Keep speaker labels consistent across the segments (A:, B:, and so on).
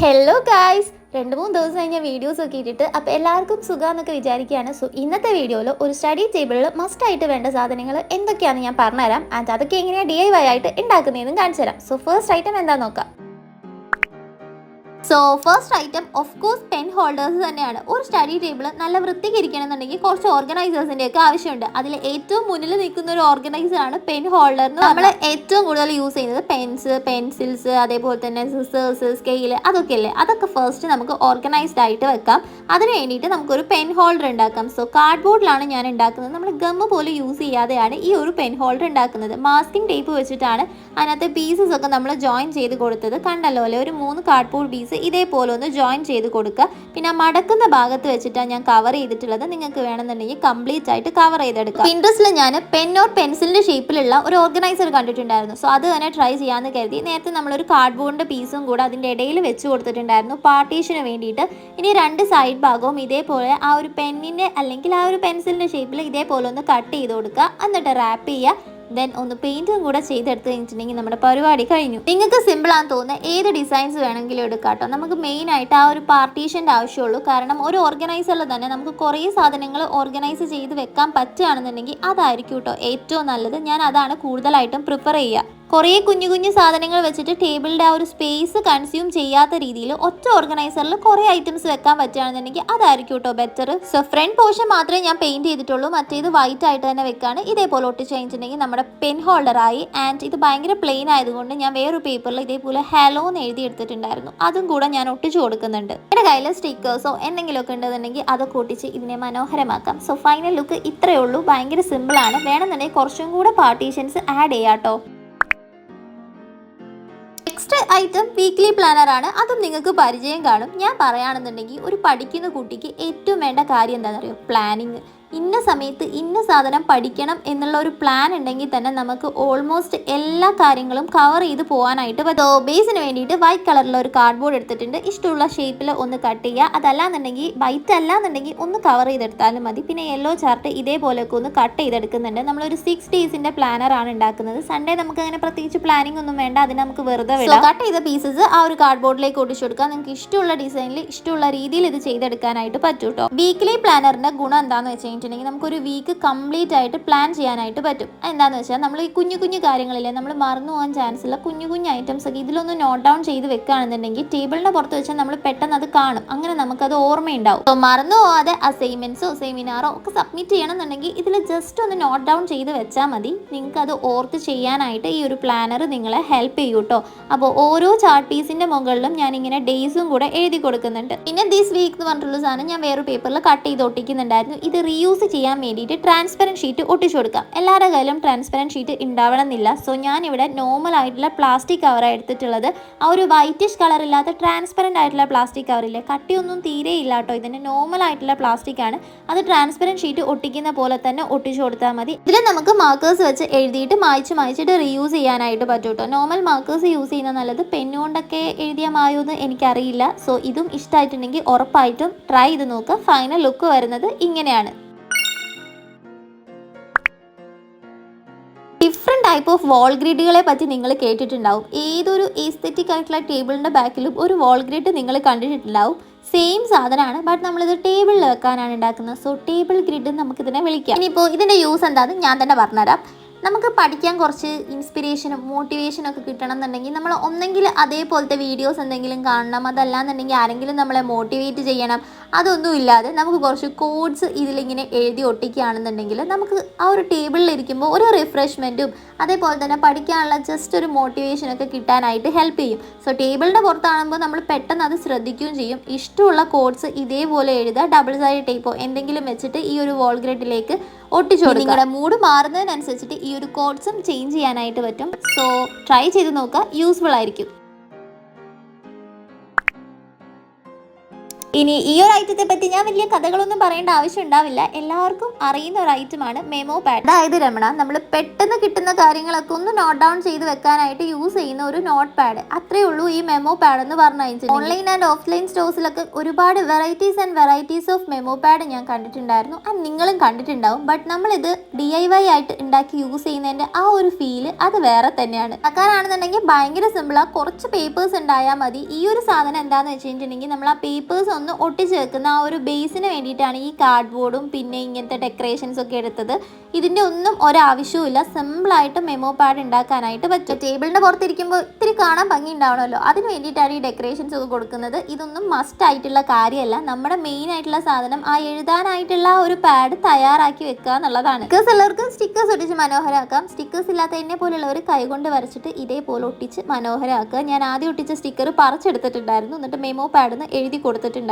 A: Hello guys, 2-3 ദിവസം കഴിഞ്ഞ videos ഒക്കെ ഇട്ടിട്ട് അപ്പോൾ എല്ലാവർക്കും സുഖമെന്നൊക്കെ വിചാരിക്കുകയാണ്. സോ ഇന്നത്തെ വീഡിയോയിൽ ഒരു സ്റ്റഡി ടേബിളിൽ മസ്റ്റായിട്ട് വേണ്ട സാധനങ്ങൾ എന്തൊക്കെയാണെന്ന് ഞാൻ പറഞ്ഞുതരാം. ആൻഡ് അതൊക്കെ എങ്ങനെയാണ് DIY ആയിട്ട് ഉണ്ടാക്കുന്നതെന്നും കാണിച്ചു തരാം. സോ ഫസ്റ്റ് ഐറ്റം എന്താണെന്ന് നോക്കാം. So first item of course pen holders തന്നെയാണ്. ഒരു സ്റ്റഡി ടേബിൾ നല്ല വൃത്തിക്ക് ഇരിക്കണമെന്നുണ്ടെങ്കിൽ കുറച്ച് ഓർഗനൈസേഴ്സിൻ്റെ ഒക്കെ ആവശ്യമുണ്ട്. അതിൽ ഏറ്റവും മുന്നിൽ നിൽക്കുന്ന ഒരു ഓർഗനൈസർ ആണ് പെൻ ഹോൾഡർ. നമ്മൾ ഏറ്റവും കൂടുതൽ യൂസ് ചെയ്യുന്നത് പെൻസിൽസ്, അതേപോലെ തന്നെ സിസേഴ്സ്, സ്കെയിൽ, അതൊക്കെ അല്ലേ. അതൊക്കെ ഫസ്റ്റ് നമുക്ക് ഓർഗനൈസ്ഡ് ആയിട്ട് വെക്കാം. അതിന് വേണ്ടിയിട്ട് നമുക്കൊരു പെൻ ഹോൾഡർ ഉണ്ടാക്കാം. സോ കാർഡ്ബോർഡിലാണ് ഞാൻ ഉണ്ടാക്കുന്നത്. നമ്മൾ ഗമ്മ് പോലെ യൂസ് ചെയ്യാതെയാണ് ഈ ഒരു പെൻ ഹോൾഡർ ഉണ്ടാക്കുന്നത്. മാസ്കിംഗ് ടേപ്പ് വെച്ചിട്ടാണ് അതിനകത്ത് പീസസ് ഒക്കെ നമ്മൾ ജോയിൻ ചെയ്ത് കൊടുത്തത്. കണ്ടല്ലോ അല്ലേ, ഒരു 3 കാർഡ്ബോർഡ് പീസ് ഇതേപോലെ ഒന്ന് ജോയിൻ ചെയ്ത് കൊടുക്കുക. പിന്നെ മടക്കുന്ന ഭാഗത്ത് വെച്ചിട്ടാണ് ഞാൻ കവർ ചെയ്തിട്ടുള്ളത്. നിങ്ങൾക്ക് വേണമെന്നുണ്ടെങ്കിൽ കംപ്ലീറ്റ് ആയിട്ട് കവർ ചെയ്തെടുക്കാം. പിൻട്രസ്റ്റിൽ ഞാൻ പെൻ ഓർ പെൻസിലിന്റെ ഷേപ്പിലുള്ള ഒരു ഓർഗനൈസർ കണ്ടിട്ടുണ്ടായിരുന്നു. സോ അത് തന്നെ ട്രൈ ചെയ്യാമെന്ന് കരുതി നേരത്തെ നമ്മളൊരു കാർഡ്ബോർഡിന്റെ പീസും കൂടെ അതിൻ്റെ ഇടയിൽ വെച്ച് കൊടുത്തിട്ടുണ്ടായിരുന്നു പാർട്ടീഷന് വേണ്ടിയിട്ട്. ഇനി 2 സൈഡ് ഭാഗവും ഇതേപോലെ ആ ഒരു പെന്നിന്റെ അല്ലെങ്കിൽ ആ ഒരു പെൻസിലിന്റെ ഷേപ്പിൽ ഇതേപോലെ ഒന്ന് കട്ട് ചെയ്ത് കൊടുക്കുക. എന്നിട്ട് റാപ്പ് ചെയ്യുക. ദെൻ ഒന്ന് പെയിൻറ്റും കൂടെ ചെയ്തെടുത്ത് കഴിഞ്ഞിട്ടുണ്ടെങ്കിൽ നമ്മുടെ പരിപാടി കഴിഞ്ഞു. നിങ്ങൾക്ക് സിമ്പിളാണെന്ന് തോന്നുന്ന ഏത് ഡിസൈൻസ് വേണമെങ്കിലും എടുക്കാം കേട്ടോ. നമുക്ക് മെയിനായിട്ട് ആ ഒരു പാർട്ടീഷൻ്റെ ആവശ്യമുള്ളൂ. കാരണം ഒരു ഓർഗനൈസറിൽ തന്നെ നമുക്ക് കുറേ സാധനങ്ങൾ ഓർഗനൈസ് ചെയ്ത് വെക്കാൻ പറ്റുകയാണെന്നുണ്ടെങ്കിൽ അതായിരിക്കും കേട്ടോ ഏറ്റവും നല്ലത്. ഞാൻ അതാണ് കൂടുതലായിട്ടും പ്രിഫർ ചെയ്യുക. കുറേ കുഞ്ഞു കുഞ്ഞു സാധനങ്ങൾ വെച്ചിട്ട് ടേബിളിൻ്റെ ആ ഒരു സ്പേസ് കൺസ്യൂം ചെയ്യാത്ത രീതിയിൽ ഒറ്റ ഓർഗനൈസറിൽ കുറേ ഐറ്റംസ് വെക്കാൻ പറ്റുകയാണെന്നുണ്ടെങ്കിൽ അതായിരിക്കും കേട്ടോ ബെറ്റർ. സോ ഫ്രണ്ട് പോർഷൻ മാത്രമേ ഞാൻ പെയിൻറ്റ് ചെയ്തിട്ടുള്ളൂ. മറ്റേത് വൈറ്റ് ആയിട്ട് തന്നെ വെക്കാണ്. ഇതേപോലെ ഒട്ടിച്ച് കഴിഞ്ഞിട്ടുണ്ടെങ്കിൽ നമ്മുടെ പെൻ ഹോൾഡറായി. ആൻഡ് ഇത് ഭയങ്കര പ്ലെയിൻ ആയതുകൊണ്ട് ഞാൻ വേറൊരു പേപ്പറിൽ ഇതേപോലെ ഹലോ എന്ന് എഴുതി എടുത്തിട്ടുണ്ടായിരുന്നു. അതും കൂടെ ഞാൻ ഒട്ടിച്ച് കൊടുക്കുന്നുണ്ട്. എൻ്റെ കയ്യിൽ സ്റ്റിക്കേഴ്സോ എന്തെങ്കിലുമൊക്കെ ഉണ്ടെന്നുണ്ടെങ്കിൽ അതൊക്കെ ഒട്ടിച്ച് ഇതിനെ മനോഹരമാക്കാം. സോ ഫൈനൽ ലുക്ക് ഇത്രയേ ഉള്ളൂ. ഭയങ്കര സിമ്പിളാണ്. വേണമെന്നുണ്ടെങ്കിൽ കുറച്ചും കൂടെ പാർട്ടീഷൻസ് ആഡ് ചെയ്യാം കേട്ടോ. നെക്സ്റ്റ് ഐറ്റം വീക്ക്ലി പ്ലാനർ ആണ്. അതും നിങ്ങൾക്ക് പരിചയം കാണും. ഞാൻ പറയുകയാണെന്നുണ്ടെങ്കിൽ ഒരു പഠിക്കുന്ന കുട്ടിക്ക് ഏറ്റവും വേണ്ട കാര്യം എന്താണെന്ന് അറിയോ? പ്ലാനിങ്. ഇന്ന സമയത്ത് ഇന്ന സാധനം പഠിക്കണം എന്നുള്ള ഒരു പ്ലാൻ ഉണ്ടെങ്കിൽ തന്നെ നമുക്ക് ഓൾമോസ്റ്റ് എല്ലാ കാര്യങ്ങളും കവർ ചെയ്ത് പോകാനായിട്ട് പറ്റും. ബേസിന് വേണ്ടിയിട്ട് വൈറ്റ് കളറിലുള്ള ഒരു കാർഡ്ബോർഡ് എടുത്തിട്ടുണ്ട്. ഇഷ്ടമുള്ള ഷേപ്പിൽ ഒന്ന് കട്ട് ചെയ്യുക. അതല്ലാന്നുണ്ടെങ്കിൽ വൈറ്റ് അല്ലാന്നുണ്ടെങ്കിൽ ഒന്ന് കവർ ചെയ്തെടുത്താലും മതി. പിന്നെ യെല്ലോ ചാർട്ട് ഇതേപോലെയൊക്കെ ഒന്ന് കട്ട് ചെയ്തെടുക്കുന്നുണ്ട്. നമ്മളൊരു 6 ഡേയ്സിൻ്റെ പ്ലാനറാണ് ഉണ്ടാക്കുന്നത്. സൺഡേ നമുക്ക് അങ്ങനെ പ്രത്യേകിച്ച് പ്ലാനിങ് ഒന്നും വേണ്ട. അതിന് നമുക്ക് വെറുതെ വിടാം. കട്ട് ചെയ്ത പീസസ് ആ ഒരു കാർഡ്ബോർഡിലേക്ക് ഒട്ടിച്ചു കൊടുക്കുക. നിങ്ങൾക്ക് ഇഷ്ടമുള്ള ഡിസൈനിൽ ഇഷ്ടമുള്ള രീതിയിൽ ഇത് ചെയ്തെടുക്കാനായിട്ട് പറ്റും കേട്ടോ. വീക്ക്ലി പ്ലാനറിൻ്റെ ഗുണം എന്താണെന്ന് വെച്ചാൽ നമുക്കൊരു വീക്ക് കംപ്ലീറ്റ് ആയിട്ട് പ്ലാൻ ചെയ്യാനായിട്ട് പറ്റും. എന്താണെന്ന് വെച്ചാൽ നമ്മൾ ഈ കുഞ്ഞു കുഞ്ഞു കാര്യങ്ങളില്ലേ, നമ്മൾ മറന്നു പോകാൻ ചാൻസ് ഉള്ള കുഞ്ഞു കുഞ്ഞു ഐറ്റംസ് ഒക്കെ ഇതിലൊന്ന് നോട്ട് ഡൗൺ ചെയ്ത് വെക്കുകയാണെന്നുണ്ടെങ്കിൽ ടേബിളിൻ്റെ പുറത്ത് വെച്ചാൽ നമ്മൾ പെട്ടെന്ന് അത് കാണും. അങ്ങനെ നമുക്കത് ഓർമ്മയുണ്ടാവും. അപ്പോൾ മറന്നു പോകാതെ അസൈൻമെൻറ്റ്സോ സെമിനാറോ ഒക്കെ സബ്മിറ്റ് ചെയ്യണമെന്നുണ്ടെങ്കിൽ ഇതിൽ ജസ്റ്റ് ഒന്ന് നോട്ട് ഡൗൺ ചെയ്ത് വെച്ചാൽ മതി. നിങ്ങൾക്ക് അത് ഓർത്ത് ചെയ്യാനായിട്ട് ഈ ഒരു പ്ലാനർ നിങ്ങളെ ഹെൽപ്പ് ചെയ്യും കേട്ടോ. അപ്പോൾ ഓരോ ചാർട്ട് പീസിൻ്റെ മുകളിലും ഞാനിങ്ങനെ ഡേയ്സും കൂടെ എഴുതി കൊടുക്കുന്നുണ്ട്. പിന്നെ ദിസ് വീക്ക് എന്ന് പറഞ്ഞിട്ടുള്ള സാധനം ഞാൻ വേറൊരു പേപ്പറിൽ കട്ട് ചെയ്ത് ഒട്ടിക്കുന്നുണ്ടായിരുന്നു. ഇത് റീയൂസ് ചെയ്യാൻ വേണ്ടിയിട്ട് ട്രാൻസ്പെറൻറ്റ് ഷീറ്റ് ഒട്ടിച്ചു കൊടുക്കാം. എല്ലാവരുടെ കയ്യിലും ട്രാൻസ്പെറൻറ്റ് ഷീറ്റ് ഉണ്ടാവണമെന്നില്ല. സോ ഞാനിവിടെ നോർമൽ ആയിട്ടുള്ള പ്ലാസ്റ്റിക് കവറാണ് എടുത്തിട്ടുള്ളത്. ആ ഒരു വൈറ്റിഷ് കളറില്ലാത്ത ട്രാൻസ്പെറൻറ്റ് ആയിട്ടുള്ള പ്ലാസ്റ്റിക് കവറില്ലേ, കട്ടിയൊന്നും തീരെ ഇല്ല കേട്ടോ. ഇതിൻ്റെ നോർമൽ ആയിട്ടുള്ള പ്ലാസ്റ്റിക് ആണ്. അത് ട്രാൻസ്പെറൻറ്റ് ഷീറ്റ് ഒട്ടിക്കുന്ന പോലെ തന്നെ ഒട്ടിച്ചു കൊടുത്താൽ മതി. ഇതിൽ നമുക്ക് മാർക്കേഴ്സ് വെച്ച് എഴുതിയിട്ട് മായ്ച്ചിട്ട് റീയൂസ് ചെയ്യാനായിട്ട് പറ്റും കേട്ടോ. നോർമൽ മാർക്കേഴ്സ് യൂസ് ചെയ്യുന്ന നല്ലത്. പെന്നുകൊണ്ടൊക്കെ എഴുതിയ മായോന്ന് എനിക്കറിയില്ല. സോ ഇതും ഇഷ്ടമായിട്ടുണ്ടെങ്കിൽ ഉറപ്പായിട്ടും ട്രൈ ചെയ്ത് നോക്കുക. ഫൈനൽ ലുക്ക് വരുന്നത് ഇങ്ങനെയാണ്. ഡിഫറെൻറ്റ് ടൈപ്പ് ഓഫ് വാൾ ഗ്രിഡുകളെ പറ്റി നിങ്ങൾ കേട്ടിട്ടുണ്ടാവും. ഏതൊരു എസ്തെറ്റിക് ആയിട്ടുള്ള ടേബിളിൻ്റെ ബാക്കിലും ഒരു വാൾ ഗ്രിഡ് നിങ്ങൾ കണ്ടിട്ടുണ്ടാവും. സെയിം സാധനമാണ്, ബട്ട് നമ്മളിത് ടേബിളിൽ വെക്കാനാണ് ഉണ്ടാക്കുന്നത്. സോ ടേബിൾ ഗ്രിഡ് നമുക്കിതിനെ വിളിക്കാം. ഇനിയിപ്പോൾ ഇതിൻ്റെ യൂസ് എന്താണെന്ന് ഞാൻ തന്നെ പറഞ്ഞുതരാം. നമുക്ക് പഠിക്കാൻ കുറച്ച് ഇൻസ്പിറേഷനും മോട്ടിവേഷനും ഒക്കെ കിട്ടണം എന്നുണ്ടെങ്കിൽ നമ്മൾ ഒന്നെങ്കിൽ അതേപോലത്തെ വീഡിയോസ് എന്തെങ്കിലും കാണണം. അതല്ലാന്നുണ്ടെങ്കിൽ ആരെങ്കിലും നമ്മളെ മോട്ടിവേറ്റ് ചെയ്യണം. അതൊന്നും ഇല്ലാതെ നമുക്ക് കുറച്ച് കോഡ്സ് ഇതിലിങ്ങനെ എഴുതി ഒട്ടിക്കുകയാണെന്നുണ്ടെങ്കിൽ നമുക്ക് ആ ഒരു ടേബിളിൽ ഇരിക്കുമ്പോൾ ഒരു റിഫ്രഷ്മെൻറ്റും അതേപോലെ തന്നെ പഠിക്കാനുള്ള ജസ്റ്റ് ഒരു മോട്ടിവേഷനൊക്കെ കിട്ടാനായിട്ട് ഹെൽപ്പ് ചെയ്യും. സോ ടേബിളിൻ്റെ പുറത്താകുമ്പോൾ നമ്മൾ പെട്ടെന്ന് അത് ശ്രദ്ധിക്കുകയും ചെയ്യും. ഇഷ്ടമുള്ള കോഡ്സ് ഇതേപോലെ എഴുതുക. ഡബിൾ സൈഡ് ടേപ്പോ എന്തെങ്കിലും വെച്ചിട്ട് ഈ ഒരു വാൾ ഗ്രിഡിലേക്ക് ഒട്ടിച്ചു കൊടുക്കുക. നിങ്ങളുടെ മൂഡ് മാറുന്നതിനനുസരിച്ചിട്ട് ഈ ഒരു കോഡ്സും ചേഞ്ച് ചെയ്യാനായിട്ട് പറ്റും. സോ ട്രൈ ചെയ്ത് നോക്കുക. യൂസ്ഫുൾ ആയിരിക്കും. ഇനി ഈ ഒരു ഐറ്റത്തെ പറ്റി ഞാൻ വലിയ കഥകളൊന്നും പറയേണ്ട ആവശ്യം ഉണ്ടാവില്ല, എല്ലാവർക്കും അറിയുന്ന ഒരു ഐറ്റമാണ് മെമോ പാഡ്. അതായത് രമണ, നമ്മൾ പെട്ടെന്ന് കിട്ടുന്ന കാര്യങ്ങളൊക്കെ ഒന്ന് നോട്ട് ഡൗൺ ചെയ്ത് വെക്കാനായിട്ട് യൂസ് ചെയ്യുന്ന ഒരു നോട്ട് പാഡ്. അത്രേ ഉള്ളൂ ഈ മെമോ പാഡ് എന്ന് പറഞ്ഞു കഴിഞ്ഞാൽ. ഓൺലൈൻ ആൻഡ് ഓഫ്ലൈൻ സ്റ്റോഴ്സിലൊക്കെ ഒരുപാട് വെറൈറ്റീസ് ഓഫ് മെമോ പാഡ് ഞാൻ കണ്ടിട്ടുണ്ടായിരുന്നു, ആൻഡ് നിങ്ങളും കണ്ടിട്ടുണ്ടാവും. ബട്ട് നമ്മളിത് DIY ആയിട്ട് ഉണ്ടാക്കി യൂസ് ചെയ്യുന്നതിന്റെ ആ ഒരു ഫീല് അത് വേറെ തന്നെയാണ്. ആക്കാനാണെന്നുണ്ടെങ്കിൽ ഭയങ്കര സിമ്പിളാണ്. കുറച്ച് പേപ്പേഴ്സ് ഉണ്ടായാൽ മതി. ഈ ഒരു സാധനം എന്താണെന്ന് വെച്ചിട്ടുണ്ടെങ്കിൽ നമ്മൾ ആ പേപ്പേഴ്സ് ഒന്ന് ഒട്ടിച്ച് വെക്കുന്ന ആ ഒരു ബേസിന് വേണ്ടിയിട്ടാണ് ഈ കാർഡ് ബോർഡും പിന്നെ ഇങ്ങനത്തെ ഡെക്കറേഷൻസ് ഒക്കെ എടുത്തത്. ഇതിൻ്റെ ഒന്നും ഒരാവശ്യവുമില്ല, സിമ്പിളായിട്ട് മെമോ പാഡ് ഉണ്ടാക്കാനായിട്ട് പറ്റും. ടേബിളിൻ്റെ പുറത്തിരിക്കുമ്പോൾ ഇത്തിരി കാണാൻ ഭംഗി ഉണ്ടാവണമല്ലോ, അതിന് വേണ്ടിയിട്ടാണ് ഈ ഡെക്കറേഷൻസ് ഒക്കെ കൊടുക്കുന്നത്. ഇതൊന്നും മസ്റ്റ് ആയിട്ടുള്ള കാര്യമല്ല. നമ്മുടെ മെയിൻ ആയിട്ടുള്ള സാധനം ആ എഴുതാനായിട്ടുള്ള ഒരു പാഡ് തയ്യാറാക്കി വെക്കുക എന്നുള്ളതാണ്. സ്റ്റിക്കേഴ്സ് എല്ലാവർക്കും സ്റ്റിക്കേഴ്സ് ഒട്ടിച്ച് മനോഹരമാക്കാം. സ്റ്റിക്കേഴ്സ് ഇല്ലാത്ത എന്നെ പോലുള്ളവർ കൈകൊണ്ട് വരച്ചിട്ട് ഇതേപോലെ ഒട്ടിച്ച് മനോഹരമാക്കുക. ഞാൻ ആദ്യം ഒട്ടിച്ച സ്റ്റിക്കർ പറിച്ചെടുത്തിട്ടുണ്ടായിരുന്നു, എന്നിട്ട് മെമോ പാഡിന് എഴുതി കൊടുത്തിട്ടുണ്ടായിരുന്നു.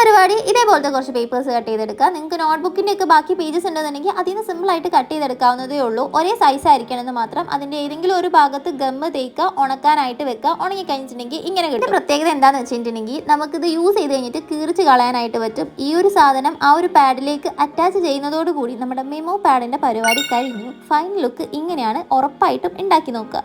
A: പരിപാടി ഇതേപോലത്തെ കുറച്ച് പേപ്പേഴ്സ് കട്ട് ചെയ്തെടുക്കുക. നിങ്ങൾക്ക് നോട്ട്ബുക്കിന്റെ ഒക്കെ ബാക്കി പേജസ് ഉണ്ടെന്നുണ്ടെങ്കിൽ അതിൽ നിന്ന് സിമ്പിൾ ആയിട്ട് കട്ട് ചെയ്തെടുക്കാവുന്നതേ ഉള്ളൂ. ഒരേ സൈസ് ആയിരിക്കണമെന്ന് മാത്രം. അതിന്റെ ഏതെങ്കിലും ഒരു ഭാഗത്ത് ഗമ്മ് തേക്കുക, ഉണക്കാനായിട്ട് വെക്കുക. ഉണങ്ങി കഴിഞ്ഞിട്ടുണ്ടെങ്കിൽ ഇങ്ങനെ കിട്ടും. പ്രത്യേകത എന്താണെന്ന് വെച്ചിട്ടുണ്ടെങ്കിൽ നമുക്കിത് യൂസ് ചെയ്ത് കഴിഞ്ഞിട്ട് കീറിച്ച് കളയാനായിട്ട് പറ്റും. ഈ ഒരു സാധനം ആ ഒരു പാഡിലേക്ക് അറ്റാച്ച് ചെയ്യുന്നതോടുകൂടി നമ്മുടെ മെമോ പാഡിന്റെ പരിപാടി കഴിഞ്ഞു. ഫൈനൽ ലുക്ക് ഇങ്ങനെയാണ്. ഉറപ്പായിട്ടും ഉണ്ടാക്കി നോക്കുക.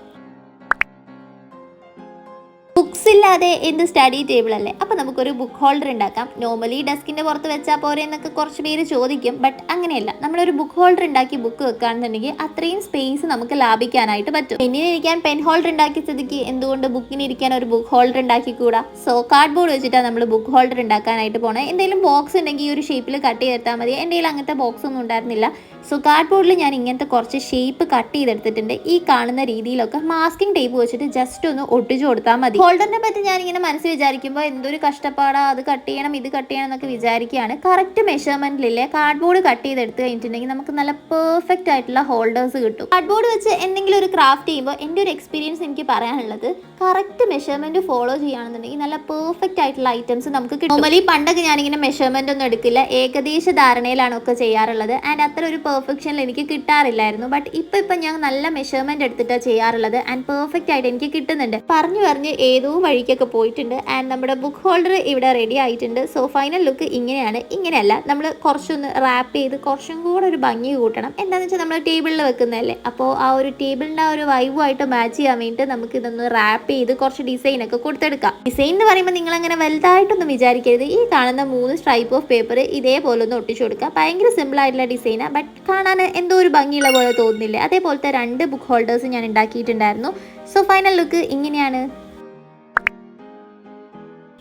A: ബുക്സ് ഇല്ലാതെ എന്ത് സ്റ്റഡി ടേബിൾ അല്ലേ? അപ്പോൾ നമുക്കൊരു ബുക്ക് ഹോൾഡർ ഉണ്ടാക്കാം. നോർമലി ഡെസ്കിൻ്റെ പുറത്ത് വെച്ചാൽ പോരെ എന്നൊക്കെ കുറച്ച് പേര് ചോദിക്കും. ബട്ട് അങ്ങനെയല്ല, നമ്മളൊരു ബുക്ക് ഹോൾഡർ ഉണ്ടാക്കി ബുക്ക് വെക്കുകയാണെന്നുണ്ടെങ്കിൽ അത്രയും സ്പേസ് നമുക്ക് ലാഭിക്കാനായിട്ട് പറ്റും. പെന്നിനിരിക്കാൻ പെൻ ഹോൾഡർ ഉണ്ടാക്കിയ സ്ഥിതിക്ക് എന്തുകൊണ്ട് ബുക്കിനിരിക്കാൻ ഒരു ബുക്ക് ഹോൾഡർ ഉണ്ടാക്കിക്കൂടാ? സോ കാർഡ് ബോർഡ് വെച്ചിട്ടാണ് നമ്മൾ ബുക്ക് ഹോൾഡർ ഉണ്ടാക്കാനായിട്ട് പോണേ. എന്തെങ്കിലും ബോക്സ് ഉണ്ടെങ്കിൽ ഈ ഒരു ഷേപ്പിൽ കട്ട് ചെയ്തെടുത്താൽ മതി. എൻ്റെ കയ്യിൽ അങ്ങനത്തെ ബോക്സ് ഒന്നും ഉണ്ടായിരുന്നില്ല. സോ കാർഡ് ബോർഡിൽ ഞാൻ ഇങ്ങനത്തെ കുറച്ച് ഷേപ്പ് കട്ട് ചെയ്തെടുത്തിട്ടുണ്ട്. ഈ കാണുന്ന രീതിയിലൊക്കെ മാസ്കിംഗ് ടേപ്പ് വെച്ചിട്ട് ജസ്റ്റ് ഒന്ന് ഒട്ടിച്ചു കൊടുത്താൽ മതി. ഹോൾഡറിനെ പറ്റി ഞാനിങ്ങനെ മനസ്സിൽ വിചാരിക്കുമ്പോൾ എന്തൊരു കഷ്ടപ്പാടാ, അത് കട്ട് ചെയ്യണം ഇത് കട്ട് ചെയ്യണം എന്നൊക്കെ വിചാരിക്കുകയാണ്. കറക്റ്റ് മെഷർമെന്റിലെ കാർഡ് ബോർഡ് കട്ട് ചെയ്തെടുത്ത് കഴിഞ്ഞിട്ടുണ്ടെങ്കിൽ നമുക്ക് നല്ല പെർഫെക്റ്റ് ആയിട്ടുള്ള ഹോൾഡേഴ്സ് കിട്ടും. കാർഡ് ബോർഡ് വെച്ച് എന്തെങ്കിലും ഒരു ക്രാഫ്റ്റ് ചെയ്യുമ്പോൾ എൻ്റെ ഒരു എക്സ്പീരിയൻസ് എനിക്ക് പറയാനുള്ളത്, കറക്റ്റ് മെഷർമെന്റ് ഫോളോ ചെയ്യുകയാണെന്നുണ്ടെങ്കിൽ നല്ല പെർഫെക്റ്റ് ആയിട്ടുള്ള ഐറ്റംസ് നമുക്ക് കിട്ടും. നോർമലി പണ്ടൊക്കെ ഞാനിങ്ങനെ മെഷർമെന്റ് ഒന്നും എടുക്കില്ല, ഏകദേശ ധാരണയിലാണ് ഒക്കെ ചെയ്യാറുള്ളത്. ആൻഡ് അത്ര ഒരു പെർഫെക്ഷനിൽ എനിക്ക് കിട്ടാറില്ലായിരുന്നു. ബട്ട് ഇപ്പം ഞാൻ നല്ല മെഷർമെന്റ് എടുത്തിട്ടാണ് ചെയ്യാറുള്ളത്. ആൻഡ് പെർഫെക്റ്റ് ആയിട്ട് എനിക്ക് കിട്ടുന്നുണ്ട്. പറഞ്ഞ് ഏതോ വഴിക്കൊക്കെ പോയിട്ടുണ്ട്. ആൻഡ് നമ്മുടെ ബുക്ക് ഹോൾഡർ ഇവിടെ റെഡി ആയിട്ടുണ്ട്. സോ ഫൈനൽ ലുക്ക് ഇങ്ങനെയാണ്. ഇങ്ങനെയല്ല, നമ്മൾ കുറച്ചൊന്ന് റാപ്പ് ചെയ്ത് കുറച്ചും കൂടെ ഒരു ഭംഗി കൂട്ടണം. എന്താണെന്ന് വെച്ചാൽ നമ്മൾ ടേബിളിൽ വെക്കുന്നതല്ലേ, അപ്പോൾ ആ ഒരു ടേബിളിൻ്റെ ആ ഒരു വൈബുമായിട്ട് മാച്ച് ചെയ്യാൻ വേണ്ടിയിട്ട് നമുക്ക് ഇതൊന്ന് റാപ്പ് ചെയ്ത് കുറച്ച് ഡിസൈനൊക്കെ കൊടുത്തെടുക്കാം. ഡിസൈൻ എന്ന് പറയുമ്പോൾ നിങ്ങൾ അങ്ങനെ വലുതായിട്ടൊന്നും വിചാരിക്കരുത്. ഈ കാണുന്ന 3 സ്ട്രൈപ്പ് ഓഫ് പേപ്പർ ഇതേപോലെ ഒന്ന് ഒട്ടിച്ചു കൊടുക്കുക. ഭയങ്കര സിമ്പിൾ ആയിട്ടുള്ള ഡിസൈനാണ്, ബട്ട് കാണാൻ എന്തോ ഒരു ഭംഗിയുള്ള പോലെ തോന്നുന്നില്ലേ? അതേപോലത്തെ 2 ബുക്ക് ഹോൾഡേഴ്സ് ഞാൻ ഉണ്ടാക്കിയിട്ടുണ്ടായിരുന്നു. സോ ഫൈനൽ ലുക്ക് ഇങ്ങനെയാണ്.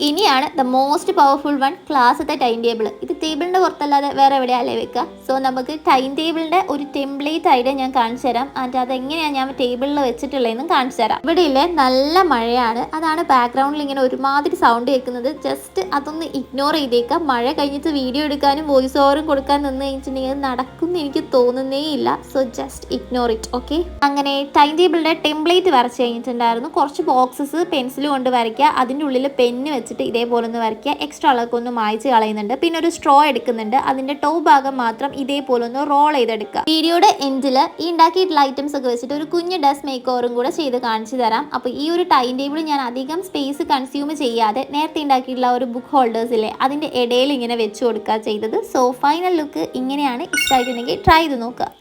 A: ഇനിയാണ് ദ മോസ്റ്റ് പവർഫുൾ വൺ, ക്ലാസ്സിലത്തെ ടൈം ടേബിൾ. ഇത് ടേബിളിൻ്റെ പുറത്തല്ലാതെ വേറെ എവിടെയല്ലേ വെക്കുക? സോ നമുക്ക് ടൈം ടേബിളിൻ്റെ ഒരു ടെംപ്ലേറ്റ് ആയിട്ട് ഞാൻ കാണിച്ചു തരാം. ആൻഡ് അതെങ്ങനെയാണ് ഞാൻ ടേബിളിൽ വെച്ചിട്ടുള്ളതെന്നും കാണിച്ചു തരാം. ഇവിടെയില്ലേ നല്ല മഴയാണ്, അതാണ് ബാക്ക്ഗ്രൗണ്ടിൽ ഇങ്ങനെ ഒരുമാതിരി സൗണ്ട് കേൾക്കുന്നത്. ജസ്റ്റ് അതൊന്ന് ഇഗ്നോർ ചെയ്തേക്കാം. മഴ കഴിഞ്ഞിട്ട് വീഡിയോ എടുക്കാനും വോയിസ് ഓവറും കൊടുക്കാൻ നിന്ന് കഴിഞ്ഞിട്ടുണ്ടെങ്കിൽ അത് നടക്കുമെന്ന് എനിക്ക് തോന്നുന്നേ ഇല്ല. So just ignore it, okay? അങ്ങനെ ടൈം ടേബിളിൻ്റെ ടെംപ്ലേറ്റ് വരച്ച് കഴിഞ്ഞിട്ടുണ്ടായിരുന്നു. കുറച്ച് ബോക്സസ് പെൻസിൽ കൊണ്ട് വരയ്ക്കുക, അതിൻ്റെ ഉള്ളിൽ പെന്ന് വെച്ചിട്ട് ഇതേപോലെ ഒന്ന് വരയ്ക്കുക. എക്സ്ട്രാ അളവൊക്കെ ഒന്ന് മായ്ച്ച് കളയുന്നുണ്ട്. പിന്നെ ഒരു സ്ട്രോ എടുക്കുന്നുണ്ട്, അതിന്റെ ടോപ്പ് ഭാഗം മാത്രം ഇതേപോലെ ഒന്ന് റോൾ ചെയ്തെടുക്കുക. വീഡിയോയുടെ എൻഡിൽ ഈ ഉണ്ടാക്കിയിട്ടുള്ള ഐറ്റംസ് ഒക്കെ വെച്ചിട്ട് ഒരു കുഞ്ഞ് ഡസ്റ്റ് മേക്ക് ഓവറും കൂടെ ചെയ്ത് കാണിച്ചു തരാം. അപ്പോൾ ഈ ഒരു ടൈം ടേബിൾ ഞാൻ അധികം സ്പേസ് കൺസ്യൂം ചെയ്യാതെ നേരത്തെ ഉണ്ടാക്കിയിട്ടുള്ള ഒരു ബുക്ക് ഹോൾഡേഴ്സ് ഇല്ലേ, അതിന്റെ ഇടയിൽ ഇങ്ങനെ വെച്ച് കൊടുക്കുക ചെയ്തത്. സോ ഫൈനൽ ലുക്ക് ഇങ്ങനെയാണ്. ഇഷ്ടമായിട്ടുണ്ടെങ്കിൽ ട്രൈ ചെയ്ത് നോക്കുക.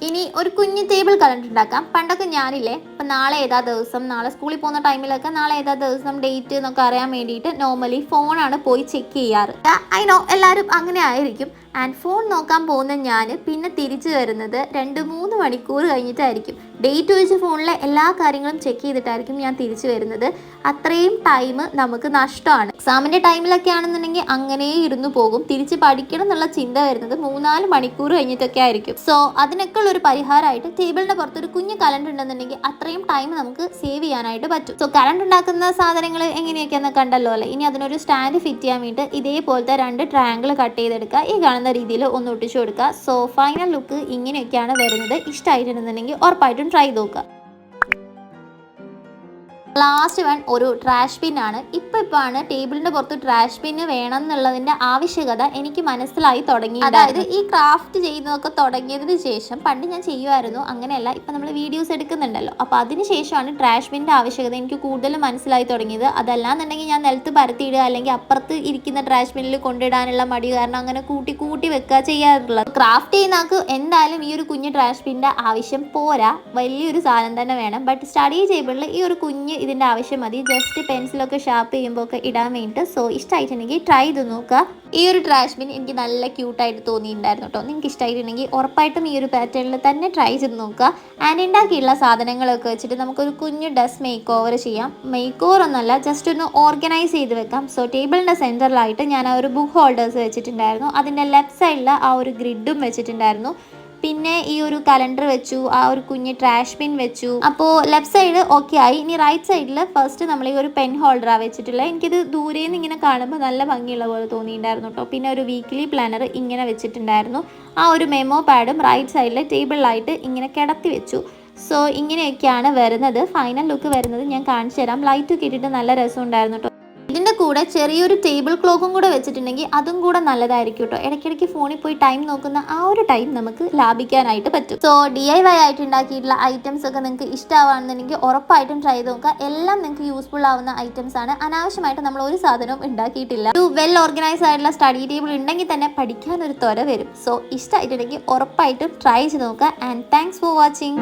A: ഇനി ഒരു കുഞ്ഞ് ടേബിൾ കലണ്ടർ ഉണ്ടാക്കാം. പണ്ടൊക്കെ ഞാനില്ലേ, ഇപ്പം നാളെ ഏതാ ദിവസം, നാളെ സ്കൂളിൽ പോകുന്ന ടൈമിലൊക്കെ നാളെ ഏതാ ദിവസം ഡേറ്റ് എന്നൊക്കെ അറിയാൻ വേണ്ടിയിട്ട് നോർമലി ഫോണാണ് പോയി ചെക്ക് ചെയ്യാറ്. ഐ നോ എല്ലാവരും അങ്ങനെ ആയിരിക്കും. ആൻഡ് ഫോൺ നോക്കാൻ പോകുന്ന ഞാൻ പിന്നെ തിരിച്ചു വരുന്നത് 2-3 മണിക്കൂർ കഴിഞ്ഞിട്ടായിരിക്കും. ഡേറ്റ് വെച്ച് ഫോണിലെ എല്ലാ കാര്യങ്ങളും ചെക്ക് ചെയ്തിട്ടായിരിക്കും ഞാൻ തിരിച്ചു വരുന്നത്. അത്രയും ടൈം നമുക്ക് നഷ്ടമാണ്. എക്സാമിൻ്റെ ടൈമിലൊക്കെ ആണെന്നുണ്ടെങ്കിൽ അങ്ങനെ ഇരുന്ന് പോകും. തിരിച്ച് പഠിക്കണം എന്നുള്ള ചിന്ത വരുന്നത് 3-4 മണിക്കൂർ കഴിഞ്ഞിട്ടൊക്കെ ആയിരിക്കും. സോ അതിനൊക്കെ ഉള്ളൊരു പരിഹാരമായിട്ട് ടേബിളിൻ്റെ പുറത്തൊരു കുഞ്ഞ് കലണ്ടർ ഉണ്ടെന്നുണ്ടെങ്കിൽ അത്രയും ടൈം നമുക്ക് സേവ് ചെയ്യാനായിട്ട് പറ്റും. സോ കലണ്ടർ ഉണ്ടാക്കുന്ന സാധനങ്ങൾ എങ്ങനെയൊക്കെയാണെന്ന് കണ്ടല്ലോ അല്ലേ? ഇനി അതിനൊരു സ്റ്റാൻഡ് ഫിറ്റ് ചെയ്യാൻ വേണ്ടി ഇതേപോലത്തെ 2 ട്രയാങ്കിൾ കട്ട് ചെയ്തെടുക്കുക. ഈ കാണുന്ന രീതിയിൽ ഒന്ന് ഒട്ടിച്ചു കൊടുക്കുക. സോ ഫൈനൽ ലുക്ക് ഇങ്ങനെയൊക്കെയാണ് വരുന്നത്. ഇഷ്ടമായിട്ടുണ്ടെന്നുണ്ടെങ്കിൽ ഉറപ്പായിട്ടും ട്രൈ ചെയ്ത് നോക്കുക. ലാസ്റ്റ് വൺ ഒരു ട്രാഷ് ബിൻ ആണ്. ഇപ്പോഴാണ് ടേബിളിന്റെ പുറത്ത് ട്രാഷ് ബിൻ വേണം എന്നുള്ളതിന്റെ ആവശ്യകത എനിക്ക് മനസ്സിലായി തുടങ്ങി. അതായത് ഈ ക്രാഫ്റ്റ് ചെയ്യുന്നതൊക്കെ തുടങ്ങിയതിന് ശേഷം, പണ്ട് ഞാൻ ചെയ്യുമായിരുന്നു, അങ്ങനെയല്ല, ഇപ്പം നമ്മൾ വീഡിയോസ് എടുക്കുന്നുണ്ടല്ലോ, അപ്പോൾ അതിന് ശേഷമാണ് ട്രാഷ് ബിൻ്റെ ആവശ്യകത എനിക്ക് കൂടുതൽ മനസ്സിലായി തുടങ്ങിയത്. അതല്ലാന്നുണ്ടെങ്കിൽ ഞാൻ നിലത്ത് പരത്തിയിടുക അല്ലെങ്കിൽ അപ്പുറത്ത് ഇരിക്കുന്ന ട്രാഷ് ബിന്നിൽ കൊണ്ടിടാനുള്ള മടി കാരണം അങ്ങനെ കൂട്ടി കൂട്ടി വെക്കുക ചെയ്യാറുള്ളത്. ക്രാഫ്റ്റ് ചെയ്യുന്ന ആൾക്ക് എന്തായാലും ഈ ഒരു കുഞ്ഞ് ട്രാഷ് ബിൻ്റെ ആവശ്യം പോരാ, വലിയൊരു സാധനം തന്നെ വേണം. ബട്ട് സ്റ്റഡി ടേബിളിൽ ഈ ഒരു കുഞ്ഞ് ഇതിൻ്റെ ആവശ്യം മതി, ജസ്റ്റ് പെൻസിലൊക്കെ ഷാർപ്പ് ചെയ്യുമ്പോൾ ഒക്കെ ഇടാൻ വേണ്ടിയിട്ട്. സോ ഇഷ്ടമായിട്ടുണ്ടെങ്കിൽ ട്രൈ ചെയ്ത് നോക്കുക. ഈ ഒരു ട്രാഷ് ബിൻ എനിക്ക് നല്ല ക്യൂട്ടായിട്ട് തോന്നിയിട്ടുണ്ടായിരുന്നു കേട്ടോ. നിങ്ങൾക്ക് ഇഷ്ടമായിട്ടുണ്ടെങ്കിൽ ഉറപ്പായിട്ടും ഈ ഒരു പാറ്റേണിൽ തന്നെ ട്രൈ ചെയ്ത് നോക്കുക. ആൻഡ് ഉണ്ടാക്കിയിട്ടുള്ള സാധനങ്ങളൊക്കെ വെച്ചിട്ട് നമുക്കൊരു കുഞ്ഞ് ഡസ്റ്റ് മേക്ക് ഓവർ ചെയ്യാം. മേക്ക് ഓവർ ഒന്നല്ല, ജസ്റ്റ് ഒന്ന് ഓർഗനൈസ് ചെയ്ത് വെക്കാം. സോ ടേബിളിൻ്റെ സെൻറ്ററിലായിട്ട് ഞാൻ ആ ഒരു ബുക്ക് ഹോൾഡേഴ്സ് വെച്ചിട്ടുണ്ടായിരുന്നു, അതിൻ്റെ ലെഫ്റ്റ് സൈഡിൽ ആ ഒരു ഗ്രിഡും വെച്ചിട്ടുണ്ടായിരുന്നു. പിന്നെ ഈ ഒരു കലണ്ടർ വെച്ചു, ആ ഒരു കുഞ്ഞ് ട്രാഷ് ബിൻ വെച്ചു. അപ്പോൾ ലെഫ്റ്റ് സൈഡ് ഓക്കെ ആയി. ഇനി റൈറ്റ് സൈഡിൽ ഫസ്റ്റ് നമ്മൾ ഈ ഒരു പെൻ ഹോൾഡറാണ് വെച്ചിട്ടുള്ളത്. എനിക്കിത് ദൂരേന്ന് ഇങ്ങനെ കാണുമ്പോൾ നല്ല ഭംഗിയുള്ള പോലെ തോന്നിയിട്ടുണ്ടായിരുന്നു കേട്ടോ. പിന്നെ ഒരു വീക്ക്ലി പ്ലാനർ ഇങ്ങനെ വെച്ചിട്ടുണ്ടായിരുന്നു. ആ ഒരു മെമ്മോ പാഡും റൈറ്റ് സൈഡിൽ ടേബിളിലായിട്ട് ഇങ്ങനെ കിടത്തി വെച്ചു. സോ ഇങ്ങനെയൊക്കെയാണ് വരുന്നത്. ഫൈനൽ ലുക്ക് വരുന്നത് ഞാൻ കാണിച്ചു തരാം. ലൈറ്റൊക്കെ ഇട്ടിട്ട് നല്ല രസമുണ്ടായിരുന്നു കേട്ടോ. ഇതിൻ്റെ കൂടെ ചെറിയൊരു ടേബിൾ ക്ലോക്കും കൂടെ വെച്ചിട്ടുണ്ടെങ്കിൽ അതും കൂടെ നല്ലതായിരിക്കും കേട്ടോ. ഇടയ്ക്കിടയ്ക്ക് ഫോണിൽ പോയി ടൈം നോക്കുന്ന ആ ഒരു ടൈം നമുക്ക് ലാഭിക്കാനായിട്ട് പറ്റും. സോ DIY ആയിട്ട് ഉണ്ടാക്കിയിട്ടുള്ള ഐറ്റംസ് ഒക്കെ നിങ്ങൾക്ക് ഇഷ്ടമാവുകയാണെന്നുണ്ടെങ്കിൽ ഉറപ്പായിട്ടും ട്രൈ ചെയ്ത് നോക്കുക. എല്ലാം നിങ്ങൾക്ക് യൂസ്ഫുൾ ആവുന്ന ഐറ്റംസ് ആണ്. അനാവശ്യമായിട്ട് നമ്മൾ ഒരു സാധനവും ഉണ്ടാക്കിയിട്ടില്ല. ഒരു വെൽ ഓർഗനൈസ് ആയിട്ടുള്ള സ്റ്റഡി ടേബിൾ ഉണ്ടെങ്കിൽ തന്നെ പഠിക്കാനൊരു ത്വര വരും. സോ ഇഷ്ടമായിട്ടുണ്ടെങ്കിൽ ഉറപ്പായിട്ടും ട്രൈ ചെയ്ത് നോക്കുക. And thanks for watching.